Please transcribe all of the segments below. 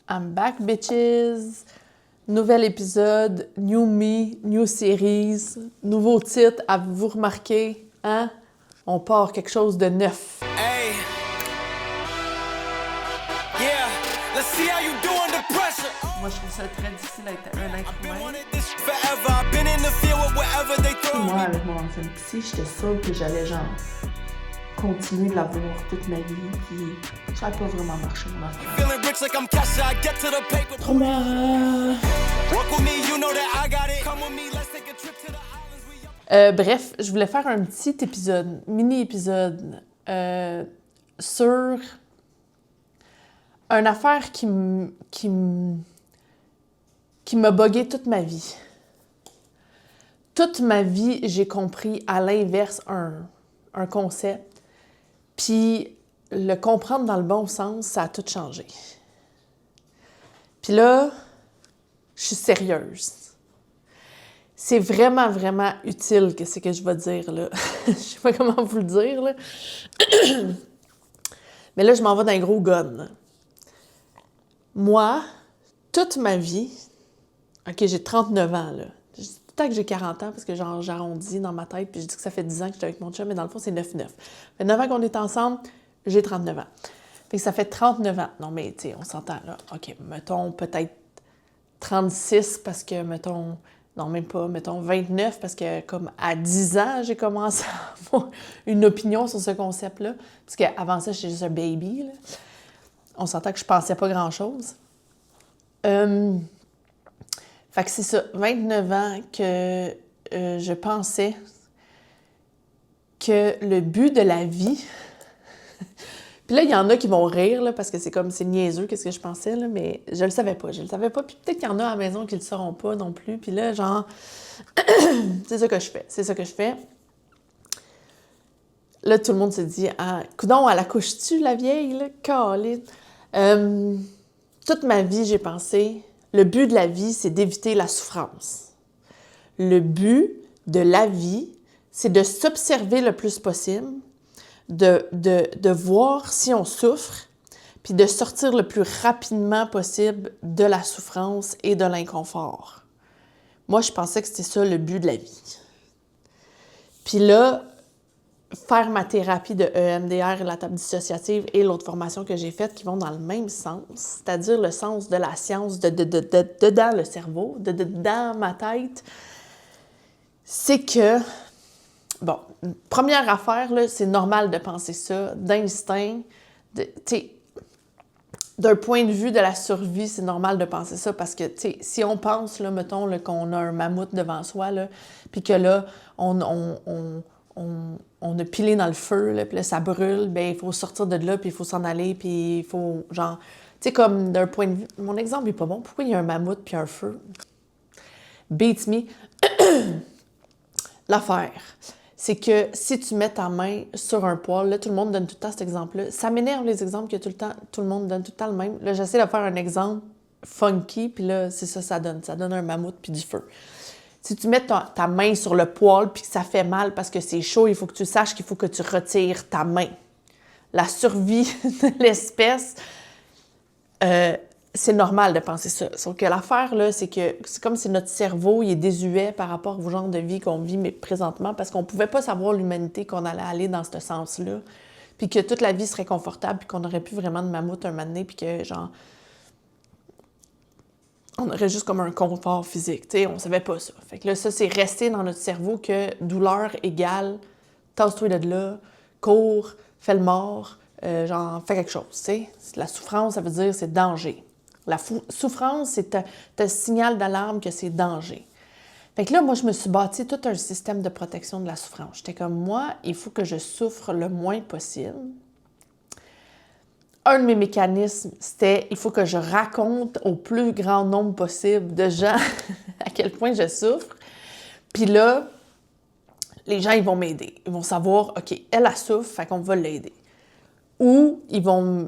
I'm back, bitches! Nouvel épisode, new me, new series, nouveau titre, avez-vous remarqué? Hein? On part quelque chose de neuf. Hey. Yeah. Let's see how you do under pressure. Moi, je trouve ça très difficile d'être un être humain. Forever. I've been in the field with whatever they throw. Moi, avec mon ancienne psy, j'étais sûre que j'allais genre continuer de la voir toute ma vie, puis ça n'a pas vraiment marché, mon affaire. Feeling rich like I'm cash. I get to the paper. Trauma! Walk with me, you know that I got it. Come with me, let's take a trip to the islands. Bref, je voulais faire un petit épisode, mini-épisode, sur une affaire qui m'a buggé toute ma vie. Toute ma vie, j'ai compris à l'inverse un concept. Puis le comprendre dans le bon sens, ça a tout changé. Puis là, je suis sérieuse. C'est vraiment, vraiment utile que c'est que je vais dire, là. Je sais pas comment vous le dire, là. Mais là, je m'en vais dans un gros gun, là. Moi, toute ma vie... OK, j'ai 39 ans, là. Je dis tout le temps que j'ai 40 ans parce que genre, j'arrondis dans ma tête puis je dis que ça fait 10 ans que j'étais avec mon chum, mais dans le fond, c'est 9-9. Ça fait 9 ans qu'on est ensemble, j'ai 39 ans. Fait que ça fait 39 ans. Non, mais, tu sais, on s'entend, là. OK, mettons peut-être 36 parce que, mettons... Non, même pas, mettons 29, parce que comme à 10 ans, j'ai commencé à avoir une opinion sur ce concept-là. Parce qu'avant ça, j'étais juste un baby, là. On s'entend que je pensais pas grand-chose. Fait que c'est ça, 29 ans que je pensais que le but de la vie... Puis là, il y en a qui vont rire, là, parce que c'est comme, c'est niaiseux, qu'est-ce que je pensais, là, mais je le savais pas. Puis peut-être qu'il y en a à la maison qui le sauront pas non plus. Puis là, genre, c'est ça que je fais. Là, tout le monde se dit, ah, coudonc, elle accouche-tu, la vieille, là? Câline. Toute ma vie, j'ai pensé, le but de la vie, c'est d'éviter la souffrance. Le but de la vie, c'est de s'observer le plus possible, de voir si on souffre, puis de sortir le plus rapidement possible de la souffrance et de l'inconfort. Moi, je pensais que c'était ça le but de la vie. Puis là, faire ma thérapie de EMDR et la table dissociative et l'autre formation que j'ai faite qui vont dans le même sens, c'est-à-dire le sens de la science dedans le cerveau, dedans ma tête, c'est que... Bon, première affaire, là, c'est normal de penser ça, d'instinct. D'un point de vue de la survie, c'est normal de penser ça parce que, tu sais, si on pense, là, mettons, là, qu'on a un mammouth devant soi, là, puis que là, on a pilé dans le feu, là, puis là, ça brûle, bien, il faut sortir de là, puis il faut s'en aller, puis il faut, genre... Tu sais, comme d'un point de vue... Mon exemple n'est pas bon. Pourquoi il y a un mammouth puis un feu? Beats me. L'affaire... c'est que si tu mets ta main sur un poêle, là, tout le monde donne tout le temps cet exemple-là. Ça m'énerve, les exemples que tout le monde donne tout le temps le même. Là, j'essaie de faire un exemple funky, puis là, c'est ça, ça donne. Ça donne un mammouth puis du feu. Si tu mets ta main sur le poêle puis que ça fait mal parce que c'est chaud, il faut que tu saches qu'il faut que tu retires ta main. La survie de l'espèce... c'est normal de penser ça. Sauf que l'affaire, là, c'est que c'est comme si notre cerveau il est désuet par rapport au genre de vie qu'on vit mais présentement parce qu'on pouvait pas savoir l'humanité qu'on allait aller dans ce sens-là. Puis que toute la vie serait confortable puis qu'on n'aurait plus vraiment de mammouth un moment donné puis que, genre, on aurait juste comme un confort physique. Tu sais, on savait pas ça. Fait que là, ça, c'est resté dans notre cerveau que douleur égale tasse-toi de là, cours, fais le mort, genre, fais quelque chose, tu sais. La souffrance, ça veut dire c'est danger. La souffrance, c'est un signal d'alarme que c'est danger. Fait que là, moi, je me suis bâti tout un système de protection de la souffrance. J'étais comme, moi, il faut que je souffre le moins possible. Un de mes mécanismes, c'était, il faut que je raconte au plus grand nombre possible de gens à quel point je souffre. Puis là, les gens, ils vont m'aider. Ils vont savoir, OK, elle souffre, fait qu'on va l'aider. Ou ils vont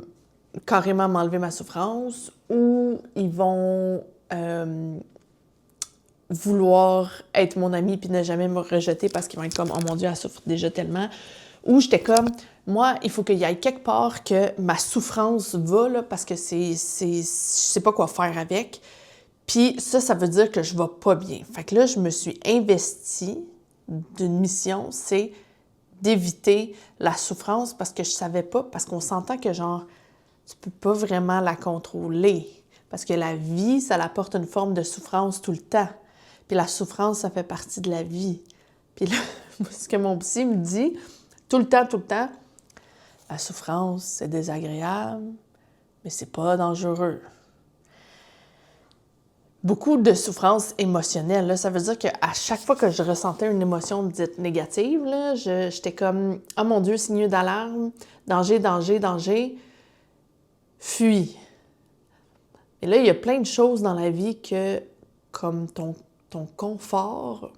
carrément m'enlever ma souffrance, ou ils vont vouloir être mon ami puis ne jamais me rejeter parce qu'ils vont être comme « Oh mon Dieu, elle souffre déjà tellement ». Ou j'étais comme Moi, il faut qu'il y ait quelque part que ma souffrance va, là, parce que je sais pas quoi faire avec. Puis ça veut dire que je vais pas bien. Fait que là, je me suis investie d'une mission, c'est d'éviter la souffrance parce que je savais pas, parce qu'on s'entend que genre, tu peux pas vraiment la contrôler. Parce que la vie, ça apporte une forme de souffrance tout le temps. Puis la souffrance, ça fait partie de la vie. Puis là, ce que mon psy me dit, tout le temps, la souffrance, c'est désagréable, mais c'est pas dangereux. Beaucoup de souffrance émotionnelle, là, ça veut dire qu'à chaque fois que je ressentais une émotion dite négative, là, j'étais comme « Oh mon Dieu, signe d'alarme, danger, danger, danger, fuis ». Et là, il y a plein de choses dans la vie que, comme ton confort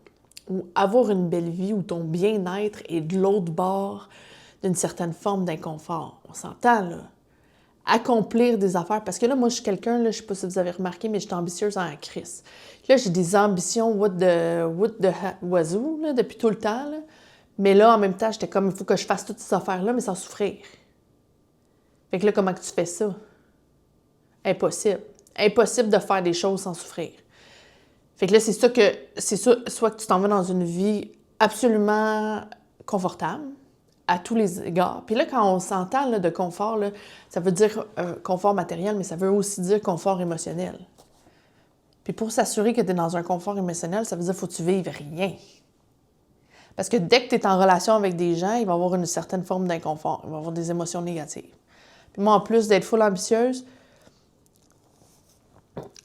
ou avoir une belle vie ou ton bien-être est de l'autre bord d'une certaine forme d'inconfort. On s'entend, là. Accomplir des affaires. Parce que là, moi, je suis quelqu'un, là, je sais pas si vous avez remarqué, mais je suis ambitieuse en crise. Là, j'ai des ambitions what the wazoo, là, depuis tout le temps, là. Mais là, en même temps, j'étais comme, il faut que je fasse toutes ces affaires-là, mais sans souffrir. Fait que là, comment que tu fais ça? Impossible. Impossible de faire des choses sans souffrir. Fait que là, c'est ça, soit que tu t'en vas dans une vie absolument confortable, à tous les égards. Puis là, quand on s'entend là, de confort, là, ça veut dire confort matériel, mais ça veut aussi dire confort émotionnel. Puis pour s'assurer que tu es dans un confort émotionnel, ça veut dire qu'il faut que tu vives rien. Parce que dès que tu es en relation avec des gens, il va y avoir une certaine forme d'inconfort. Il va y avoir des émotions négatives. Puis moi, en plus d'être full ambitieuse,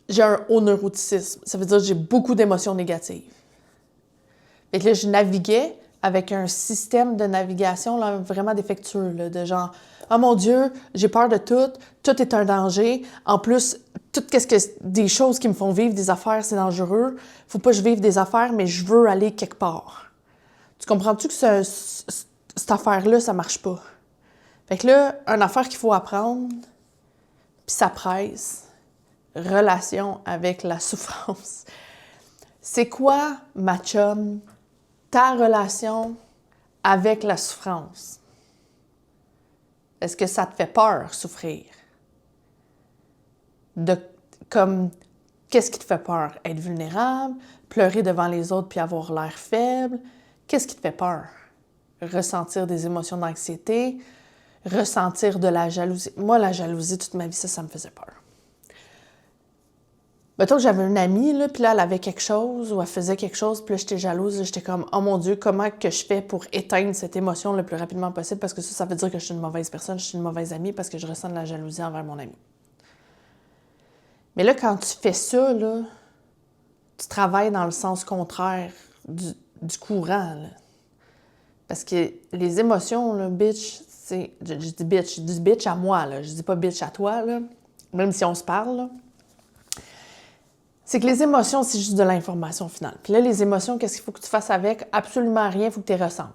j'ai un haut neuroticisme. Ça veut dire que j'ai beaucoup d'émotions négatives. Fait que là, je naviguais avec un système de navigation là, vraiment défectueux, là, de genre « Oh mon Dieu, j'ai peur de tout est un danger. En plus, des choses qui me font vivre des affaires, c'est dangereux. Faut pas que je vive des affaires, mais je veux aller quelque part. » Tu comprends-tu que cette affaire-là, ça marche pas? Fait que là, une affaire qu'il faut apprendre, puis ça presse, relation avec la souffrance. C'est quoi, ma chum, ta relation avec la souffrance? Est-ce que ça te fait peur, souffrir? Qu'est-ce qui te fait peur? Être vulnérable? Pleurer devant les autres puis avoir l'air faible? Qu'est-ce qui te fait peur? Ressentir des émotions d'anxiété? Ressentir de la jalousie? Moi, la jalousie, toute ma vie, ça me faisait peur. Mettons que j'avais une amie, là, puis là, elle avait quelque chose, ou elle faisait quelque chose, puis là, j'étais jalouse, là, j'étais comme « Oh mon Dieu, comment que je fais pour éteindre cette émotion le plus rapidement possible? » Parce que ça veut dire que je suis une mauvaise personne, je suis une mauvaise amie, parce que je ressens de la jalousie envers mon ami. Mais là, quand tu fais ça, là, tu travailles dans le sens contraire du courant, là. Parce que les émotions, là, bitch, je dis bitch à moi, là, je dis pas bitch à toi, là, même si on se parle, là. C'est que les émotions, c'est juste de l'information finale. Puis là, les émotions, qu'est-ce qu'il faut que tu fasses avec? Absolument rien, il faut que tu les ressentes.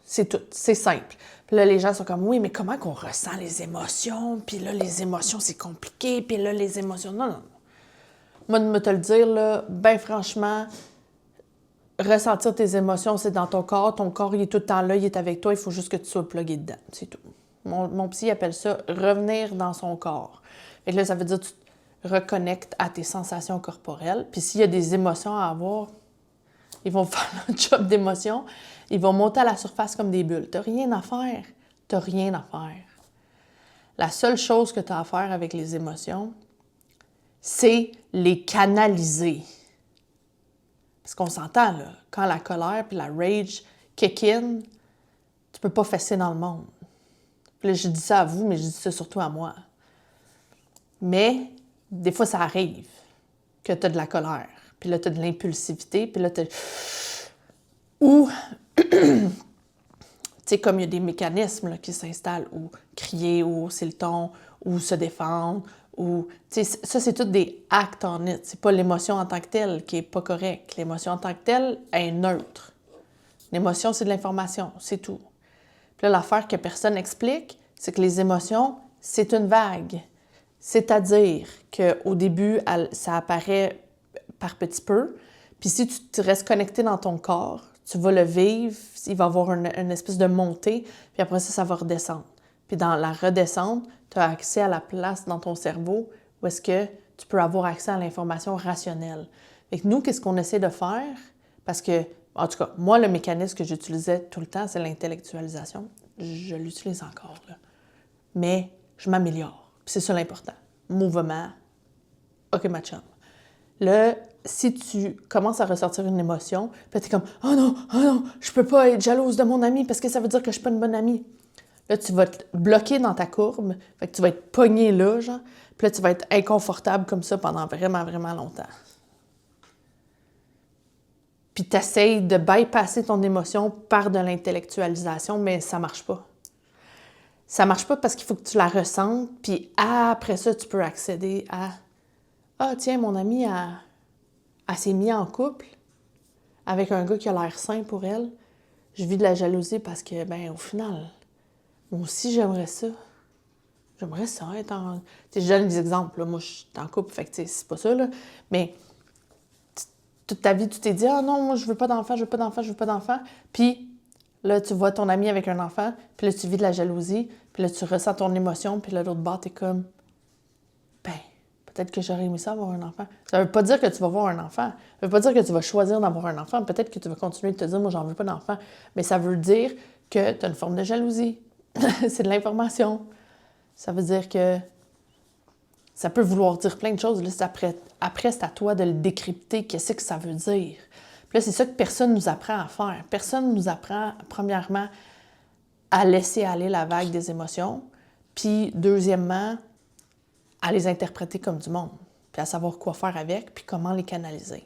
C'est tout, c'est simple. Puis là, les gens sont comme, oui, mais comment qu'on ressent les émotions? Puis là, les émotions, c'est compliqué. Puis là, les émotions... Non. Moi, de me te le dire, là, ben franchement, ressentir tes émotions, c'est dans ton corps. Ton corps, il est tout le temps là, il est avec toi. Il faut juste que tu sois plugué dedans, c'est tout. Mon psy appelle ça « revenir dans son corps ». Fait que là, ça veut dire que tu reconnectes à tes sensations corporelles. Puis s'il y a des émotions à avoir, ils vont faire leur job d'émotion. Ils vont monter à la surface comme des bulles. T'as rien à faire. T'as rien à faire. La seule chose que tu as à faire avec les émotions, c'est les canaliser. Parce qu'on s'entend, là, quand la colère puis la rage kick in, tu peux pas fesser dans le monde. Puis là, je dis ça à vous, mais je dis ça surtout à moi. Mais des fois, ça arrive que tu as de la colère, puis là, tu as de l'impulsivité, puis là, tu ou, tu sais, comme il y a des mécanismes là, qui s'installent, ou crier, ou hausser le ton, ou se défendre, ou, tu sais, ça, c'est tout des actes en it. C'est pas l'émotion en tant que telle qui est pas correcte. L'émotion en tant que telle est neutre. L'émotion, c'est de l'information, c'est tout. Puis là, l'affaire que personne n'explique, c'est que les émotions, c'est une vague. C'est-à-dire qu'au début, ça apparaît par petit peu. Puis si tu te restes connecté dans ton corps, Tu vas le vivre, il va y avoir une espèce de montée, puis après ça va redescendre. Puis dans la redescente, tu as accès à la place dans ton cerveau où est-ce que tu peux avoir accès à l'information rationnelle. Fait que nous, qu'est-ce qu'on essaie de faire? Parce que, en tout cas, moi, le mécanisme que j'utilisais tout le temps, c'est l'intellectualisation. Je l'utilise encore, là. Mais je m'améliore. Puis c'est ça l'important. Mouvement. OK, ma chum. Là, si tu commences à ressortir une émotion, puis t'es comme « oh non, je peux pas être jalouse de mon ami parce que ça veut dire que je suis pas une bonne amie. » Là, tu vas te bloquer dans ta courbe, fait que tu vas être pogné là, genre, puis là, tu vas être inconfortable comme ça pendant vraiment, vraiment longtemps. Puis tu essaies de bypasser ton émotion par de l'intellectualisation, mais ça marche pas. Ça marche pas parce qu'il faut que tu la ressentes, puis après ça, tu peux accéder à « ah, tiens, mon amie, elle s'est mise en couple avec un gars qui a l'air sain pour elle. Je vis de la jalousie parce que, ben, au final, moi aussi, j'aimerais ça. J'aimerais ça être en... » Tu sais, je donne des exemples, là. Moi, je suis en couple, fait que c'est pas ça, là. Mais toute ta vie, tu t'es dit « ah non, moi, je veux pas d'enfant, je veux pas d'enfant, je veux pas d'enfant. » Puis là, tu vois ton ami avec un enfant, puis là, tu vis de la jalousie, puis là, tu ressens ton émotion, puis là, l'autre bord, t'es comme « ben, peut-être que j'aurais aimé ça avoir un enfant. » Ça veut pas dire que tu vas avoir un enfant. Ça veut pas dire que tu vas choisir d'avoir un enfant. Peut-être que tu vas continuer de te dire « moi, j'en veux pas d'enfant. » Mais ça veut dire que tu as une forme de jalousie. C'est de l'information. Ça veut dire que ça peut vouloir dire plein de choses. Là, après, c'est à toi de le décrypter. Qu'est-ce que ça veut dire? Puis là, c'est ça que personne ne nous apprend à faire. Personne ne nous apprend, premièrement, à laisser aller la vague des émotions. Puis, deuxièmement, à les interpréter comme du monde. Puis à savoir quoi faire avec, puis comment les canaliser.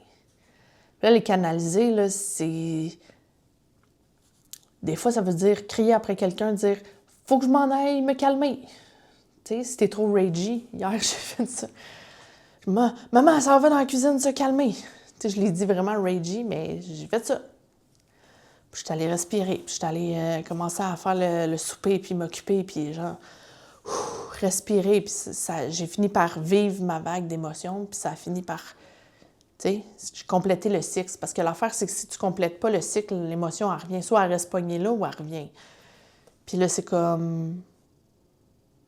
Puis là, les canaliser, là, c'est... Des fois, ça veut dire crier après quelqu'un, dire « faut que je m'en aille me calmer ». Tu sais, si t'es trop ragey, hier, j'ai fait ça. « Maman, ça va dans la cuisine se calmer ». Tu sais, je l'ai dit vraiment ragey, mais j'ai fait ça. Puis je suis allée respirer, puis je suis allée commencer à faire le souper, puis m'occuper, puis genre... respirer, puis j'ai fini par vivre ma vague d'émotions, puis ça a fini par... Tu sais, j'ai complété le cycle. Parce que l'affaire, c'est que si tu complètes pas le cycle, l'émotion, elle revient. Soit elle reste pognée là, ou elle revient. Puis là, c'est comme...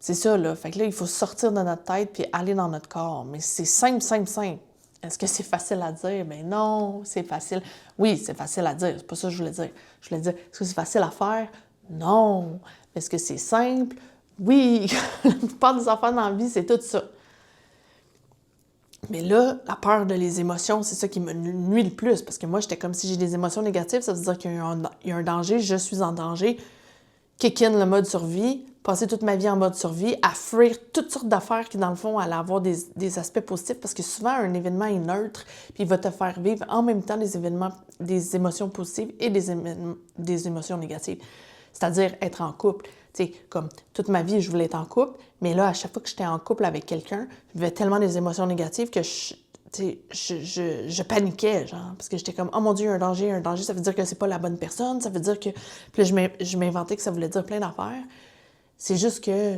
C'est ça, là. Fait que là, il faut sortir de notre tête puis aller dans notre corps. Mais c'est simple, simple, simple. Est-ce que c'est facile à dire? Ben non, c'est facile. Oui, c'est facile à dire. C'est pas ça que je voulais dire. Je voulais dire, est-ce que c'est facile à faire? Non. Est-ce que c'est simple? Oui. La plupart des affaires dans la vie, c'est tout ça. Mais là, la peur de les émotions, c'est ça qui me nuit le plus. Parce que moi, j'étais comme si j'ai des émotions négatives, ça veut dire qu'il y a un danger, je suis en danger. Kick in le mode survie, passer toute ma vie en mode survie, à fuir toutes sortes d'affaires qui, dans le fond, allaient avoir des aspects positifs. Parce que souvent, un événement est neutre, puis il va te faire vivre en même temps des émotions positives et des émotions négatives. C'est-à-dire être en couple. Tu sais, comme toute ma vie, je voulais être en couple, mais là, à chaque fois que j'étais en couple avec quelqu'un, je vivais tellement des émotions négatives que je paniquais, genre, parce que j'étais comme « oh mon Dieu, un danger, ça veut dire que c'est pas la bonne personne, ça veut dire que... » Puis là, je m'inventais que ça voulait dire plein d'affaires. C'est juste que,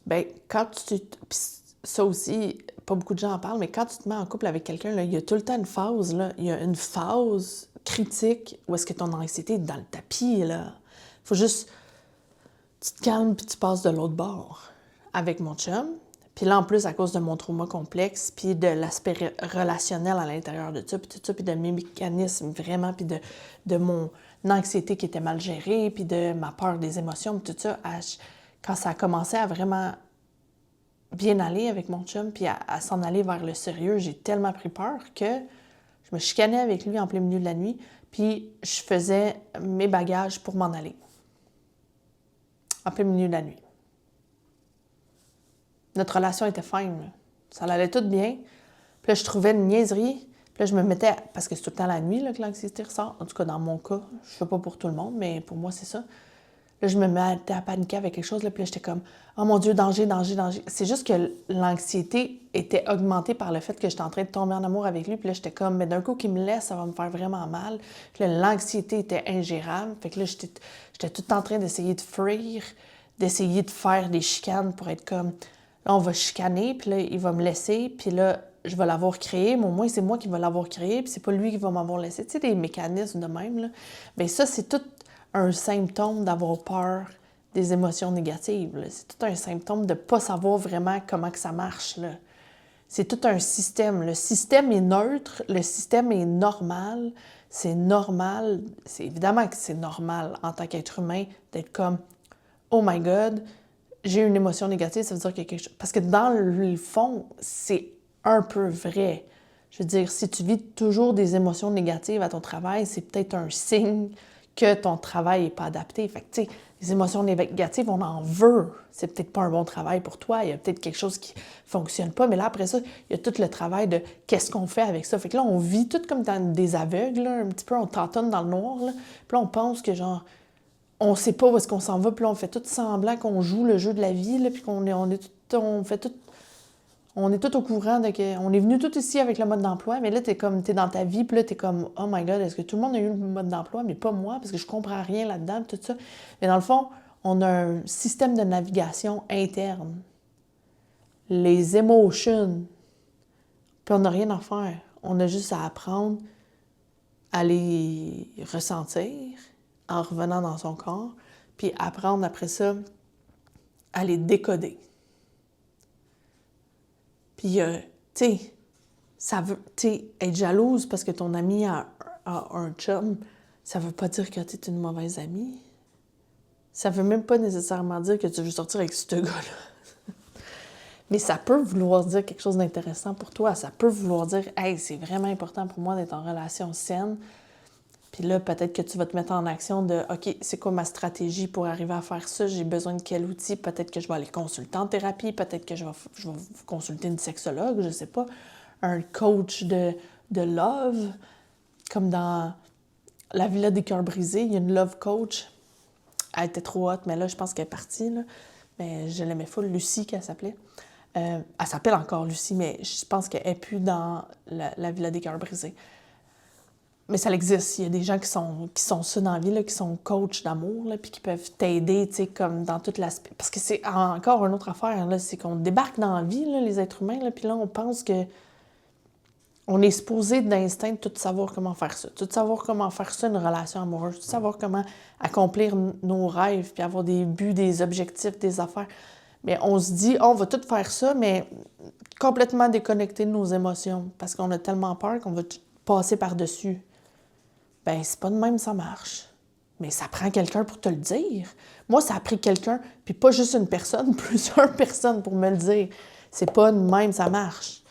ben quand tu... Puis ça aussi, pas beaucoup de gens en parlent, mais quand tu te mets en couple avec quelqu'un, là, il y a tout le temps une phase, là, il y a une phase critique où est-ce que ton anxiété est dans le tapis, là. Faut juste... Tu te calmes puis tu passes de l'autre bord avec mon chum. Puis là, en plus, à cause de mon trauma complexe, puis de l'aspect relationnel à l'intérieur de ça, puis tout ça, puis de mes mécanismes vraiment, puis de mon anxiété qui était mal gérée, puis de ma peur des émotions, puis tout ça, quand ça a commencé à vraiment bien aller avec mon chum, puis à s'en aller vers le sérieux, j'ai tellement pris peur que je me chicanais avec lui en plein milieu de la nuit, puis je faisais mes bagages pour m'en aller. En plein milieu de la nuit. Notre relation était fine. Là. Ça allait tout bien. Puis là, je trouvais une niaiserie. Puis là, je me mettais... Parce que c'est tout le temps la nuit là, que l'anxiété ressort. En tout cas, dans mon cas. Je ne sais pas pour tout le monde, mais pour moi, c'est ça. Là, je me mettais à paniquer avec quelque chose. Là, puis là, j'étais comme « oh mon Dieu, danger, danger, danger ». C'est juste que l'anxiété était augmentée par le fait que j'étais en train de tomber en amour avec lui. Puis là, j'étais comme « mais d'un coup qu'il me laisse, ça va me faire vraiment mal ». Puis là, l'anxiété était ingérable. Fait que là, j'étais tout en train d'essayer de fuir, d'essayer de faire des chicanes pour être comme... Là, on va chicaner, puis là, il va me laisser, puis là, je vais l'avoir créé, mais au moins c'est moi qui vais l'avoir créé, puis c'est pas lui qui va m'avoir laissé. Tu sais, des mécanismes de même, là. Bien, ça, c'est tout un symptôme d'avoir peur des émotions négatives, là. C'est tout un symptôme de pas savoir vraiment comment que ça marche, là. C'est tout un système. Le système est neutre, le système est normal. C'est normal, c'est évidemment que c'est normal en tant qu'être humain d'être comme « Oh my God, j'ai une émotion négative, ça veut dire qu'il y a quelque chose... » Parce que dans le fond, c'est un peu vrai. Je veux dire, si tu vis toujours des émotions négatives à ton travail, c'est peut-être un signe que ton travail n'est pas adapté. Fait que, tu sais, les émotions négatives, on en veut. C'est peut-être pas un bon travail pour toi. Il y a peut-être quelque chose qui fonctionne pas. Mais là, après ça, il y a tout le travail de qu'est-ce qu'on fait avec ça. Fait que là, on vit tout comme dans des aveugles, là, un petit peu, on tâtonne dans le noir. Là. Puis là, on pense que, genre, on sait pas où est-ce qu'on s'en va. Puis là, on fait tout semblant qu'on joue le jeu de la vie, là, puis on fait tout... On est tout au courant de que... On est venu tout ici avec le mode d'emploi, mais là, t'es dans ta vie, puis là, t'es comme « Oh my God, est-ce que tout le monde a eu le mode d'emploi? » Mais pas moi, parce que je comprends rien là-dedans, tout ça. Mais dans le fond, on a un système de navigation interne. Les émotions. Puis on n'a rien à faire. On a juste à apprendre à les ressentir en revenant dans son corps, puis apprendre après ça à les décoder. Puis, tu sais, être jalouse parce que ton ami a un chum, ça veut pas dire que tu es une mauvaise amie. Ça veut même pas nécessairement dire que tu veux sortir avec ce gars-là. Mais ça peut vouloir dire quelque chose d'intéressant pour toi. Ça peut vouloir dire « Hey, c'est vraiment important pour moi d'être en relation saine. » Puis là, peut-être que tu vas te mettre en action de « OK, c'est quoi ma stratégie pour arriver à faire ça? J'ai besoin de quel outil? Peut-être que je vais aller consulter en thérapie. Peut-être que je vais consulter une sexologue, je sais pas. Un coach de love. » Comme dans La Villa des cœurs brisés, il y a une love coach. Elle était trop haute, mais là, je pense qu'elle est partie. Là. Mais je l'aimais full, Lucie, qu'elle s'appelait. Elle s'appelle encore Lucie, mais je pense qu'elle n'est plus dans la Villa des cœurs brisés. Mais ça existe. Il y a des gens qui sont ça dans la vie, là, qui sont coachs d'amour, là, puis qui peuvent t'aider, tu sais, comme dans tout l'aspect. Parce que c'est encore une autre affaire, là, c'est qu'on débarque dans la vie, là, les êtres humains, là, puis là, on pense que on est supposé d'instinct de tout savoir comment faire ça, tout savoir comment faire ça, une relation amoureuse, tout savoir comment accomplir nos rêves, puis avoir des buts, des objectifs, des affaires. Mais on se dit, on va tout faire ça, mais complètement déconnecté de nos émotions, parce qu'on a tellement peur qu'on va passer par-dessus. Ben c'est pas de même, ça marche. Mais ça prend quelqu'un pour te le dire. Moi, ça a pris quelqu'un, puis pas juste une personne, plusieurs personnes pour me le dire. C'est pas de même, ça marche.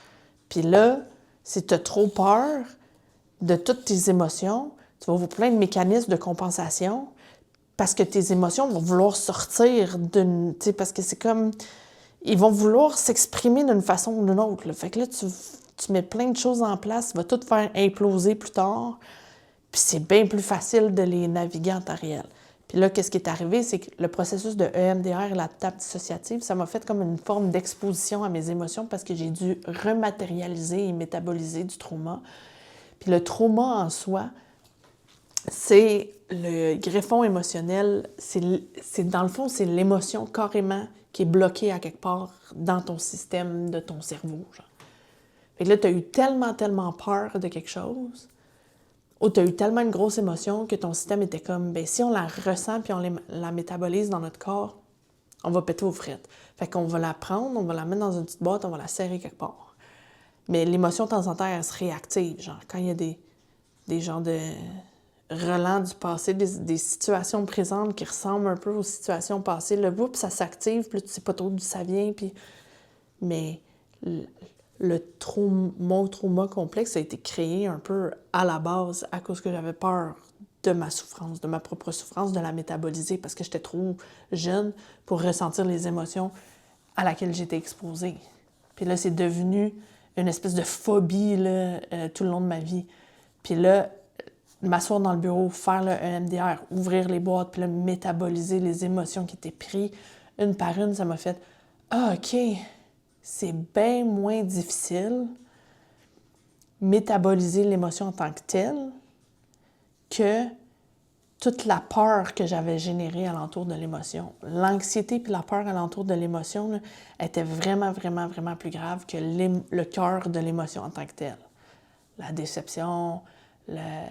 Puis là, si tu as trop peur de toutes tes émotions, tu vas avoir plein de mécanismes de compensation parce que tes émotions vont vouloir sortir d'une... Tu sais, parce que c'est comme... Ils vont vouloir s'exprimer d'une façon ou d'une autre. Là. Fait que là, tu mets plein de choses en place, ça va tout faire imploser plus tard, puis c'est bien plus facile de les naviguer en temps réel. Puis là, qu'est-ce qui est arrivé, c'est que le processus de EMDR, la table dissociative, ça m'a fait comme une forme d'exposition à mes émotions parce que j'ai dû rematérialiser et métaboliser du trauma. Puis le trauma en soi, c'est le greffon émotionnel, c'est dans le fond, c'est l'émotion carrément qui est bloquée à quelque part dans ton système de ton cerveau. Genre. Fait que là, tu as eu tellement peur de quelque chose, ou tu as eu tellement une grosse émotion que ton système était comme, bien, si on la ressent puis on la métabolise dans notre corps, on va péter aux frettes. Fait qu'on va la prendre, on va la mettre dans une petite boîte, on va la serrer quelque part. Mais l'émotion, de temps en temps, elle se réactive. Genre, quand il y a des genres de relents du passé, des situations présentes qui ressemblent un peu aux situations passées, le bout, puis ça s'active, puis là, tu sais pas trop d'où ça vient, puis... Mais mon trauma complexe a été créé un peu à la base à cause que j'avais peur de ma souffrance, de ma propre souffrance, de la métaboliser parce que j'étais trop jeune pour ressentir les émotions à laquelle j'étais exposée. Puis là, c'est devenu une espèce de phobie là, tout le long de ma vie. Puis là, m'asseoir dans le bureau, faire le EMDR, ouvrir les boîtes, puis là, métaboliser les émotions qui étaient prises une par une, ça m'a fait « Ah, OK! » C'est bien moins difficile métaboliser l'émotion en tant que telle que toute la peur que j'avais générée alentour de l'émotion. L'anxiété puis la peur alentour de l'émotion là, était vraiment, vraiment, vraiment plus grave que le cœur de l'émotion en tant que telle. La déception, la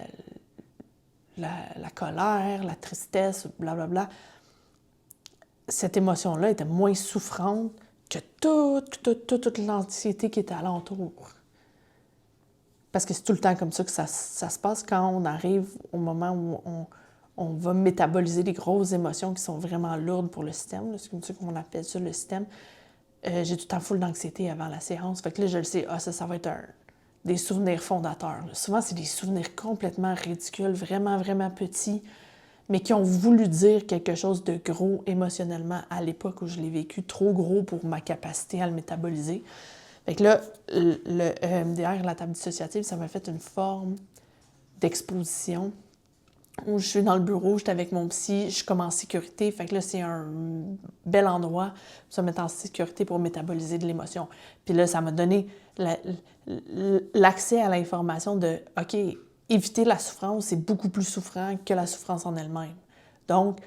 colère, la tristesse, blablabla. Cette émotion-là était moins souffrante que toute l'anxiété qui était alentour. Parce que c'est tout le temps comme ça que ça se passe quand on arrive au moment où on va métaboliser des grosses émotions qui sont vraiment lourdes pour le système. C'est comme ça qu'on appelle ça le système. J'ai tout le temps full d'anxiété avant la séance. Fait que là, je le sais, ça va être des souvenirs fondateurs. Là. Souvent, c'est des souvenirs complètement ridicules, vraiment, vraiment petits, mais qui ont voulu dire quelque chose de gros émotionnellement à l'époque où je l'ai vécu, trop gros pour ma capacité à le métaboliser. Fait que là, le EMDR, la table dissociative, ça m'a fait une forme d'exposition où je suis dans le bureau, j'étais avec mon psy, je suis comme en sécurité. Fait que là, c'est un bel endroit pour se mettre en sécurité pour métaboliser de l'émotion. Puis là, ça m'a donné l'accès à l'information de « OK, éviter la souffrance, c'est beaucoup plus souffrant que la souffrance en elle-même. » Donc,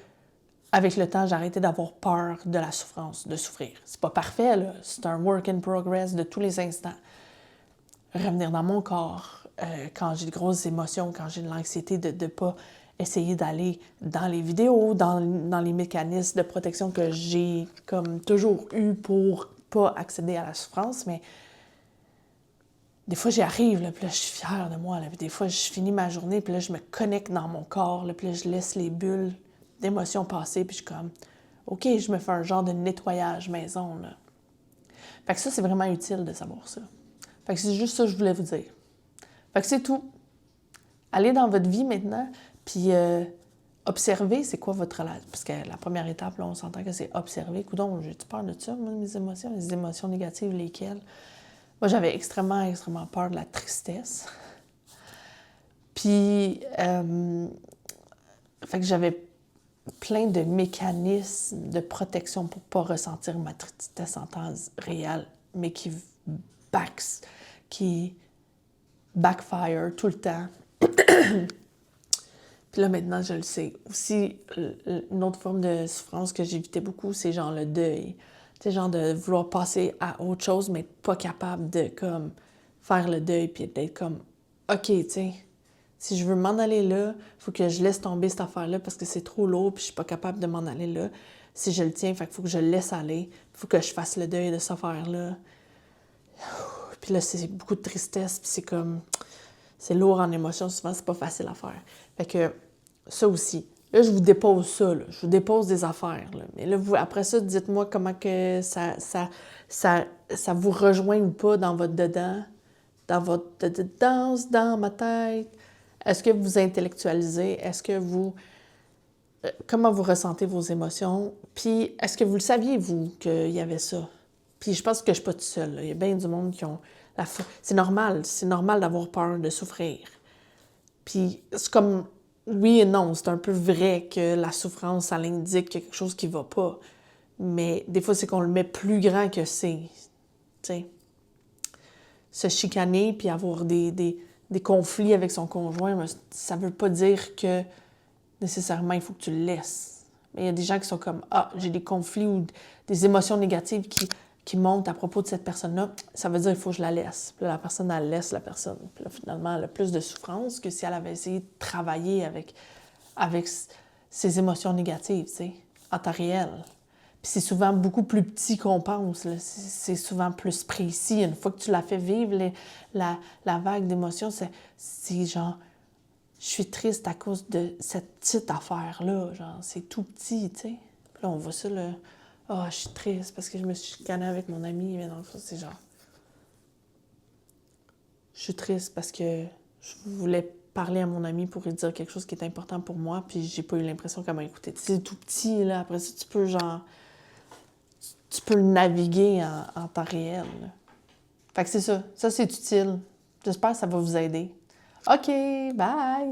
avec le temps, j'ai arrêté d'avoir peur de la souffrance, de souffrir. C'est pas parfait, là. C'est un work in progress de tous les instants. Revenir dans mon corps, quand j'ai de grosses émotions, quand j'ai de l'anxiété, de ne pas essayer d'aller dans les vidéos, dans les mécanismes de protection que j'ai comme toujours eu pour pas accéder à la souffrance, mais des fois, j'y arrive, là, puis là, je suis fière de moi. Là, puis des fois, je finis ma journée, puis là, je me connecte dans mon corps, là, puis là, je laisse les bulles d'émotions passer, puis je suis comme, OK, je me fais un genre de nettoyage maison, là. Fait que ça, c'est vraiment utile de savoir ça. Fait que c'est juste ça que je voulais vous dire. Fait que c'est tout. Allez dans votre vie maintenant, puis observez c'est quoi votre relation. Parce que la première étape, là, on s'entend que c'est observer. Coudonc, j'ai-tu peur de ça, moi, mes émotions? Les émotions négatives, lesquelles? Moi, j'avais extrêmement, extrêmement peur de la tristesse. Puis, fait que j'avais plein de mécanismes de protection pour pas ressentir ma tristesse en temps réel, mais qui backfire tout le temps. Puis là, maintenant, je le sais. Aussi, une autre forme de souffrance que j'évitais beaucoup, c'est genre le deuil. Tu sais, genre de vouloir passer à autre chose, mais pas capable de, comme, faire le deuil, puis d'être comme, OK, tu sais, si je veux m'en aller là, il faut que je laisse tomber cette affaire-là parce que c'est trop lourd, puis je suis pas capable de m'en aller là. Si je le tiens, il faut que je le laisse aller. Il faut que je fasse le deuil de cette affaire-là. Puis là, c'est beaucoup de tristesse, puis c'est comme... C'est lourd en émotion, souvent, c'est pas facile à faire. Fait que ça aussi. Là, je vous dépose ça, là. Je vous dépose des affaires, là. Mais là, vous, après ça, dites-moi comment que ça vous rejoint ou pas dans votre dedans, dans votre danse, dans ma tête. Est-ce que vous intellectualisez? Est-ce que vous... comment vous ressentez vos émotions? Puis, est-ce que vous le saviez, vous, qu'il y avait ça? Puis, je pense que je ne suis pas toute seule, là. Il y a bien du monde qui ont... C'est normal d'avoir peur de souffrir. Puis, c'est comme... Oui et non, c'est un peu vrai que la souffrance, ça l'indique qu'il y a quelque chose qui ne va pas. Mais des fois, c'est qu'on le met plus grand que c'est. Tu sais. Se chicaner puis avoir des conflits avec son conjoint, ça ne veut pas dire que nécessairement il faut que tu le laisses. Mais il y a des gens qui sont comme « Ah, j'ai des conflits ou des émotions négatives qui montent à propos de cette personne-là. Ça veut dire qu'il faut que je la laisse. » Puis là, la personne, elle laisse la personne. Puis là, finalement, elle a plus de souffrance que si elle avait essayé de travailler avec ses émotions négatives, tu sais, en temps réel. Puis c'est souvent beaucoup plus petit qu'on pense. Là. C'est souvent plus précis. Une fois que tu l'as fait vivre, la vague d'émotions, c'est genre... Je suis triste à cause de cette petite affaire-là. Genre, c'est tout petit, tu sais. Puis là, on voit ça, là. Ah, je suis triste parce que je me suis chicanée avec mon ami. Mais dans le fond, c'est genre... Je suis triste parce que je voulais parler à mon ami pour lui dire quelque chose qui est important pour moi, puis j'ai pas eu l'impression qu'elle m'a écouté. C'est tout petit, là. Après ça, tu peux, genre... Tu peux le naviguer en temps réel, là. Fait que c'est ça. Ça, c'est utile. J'espère que ça va vous aider. OK, bye!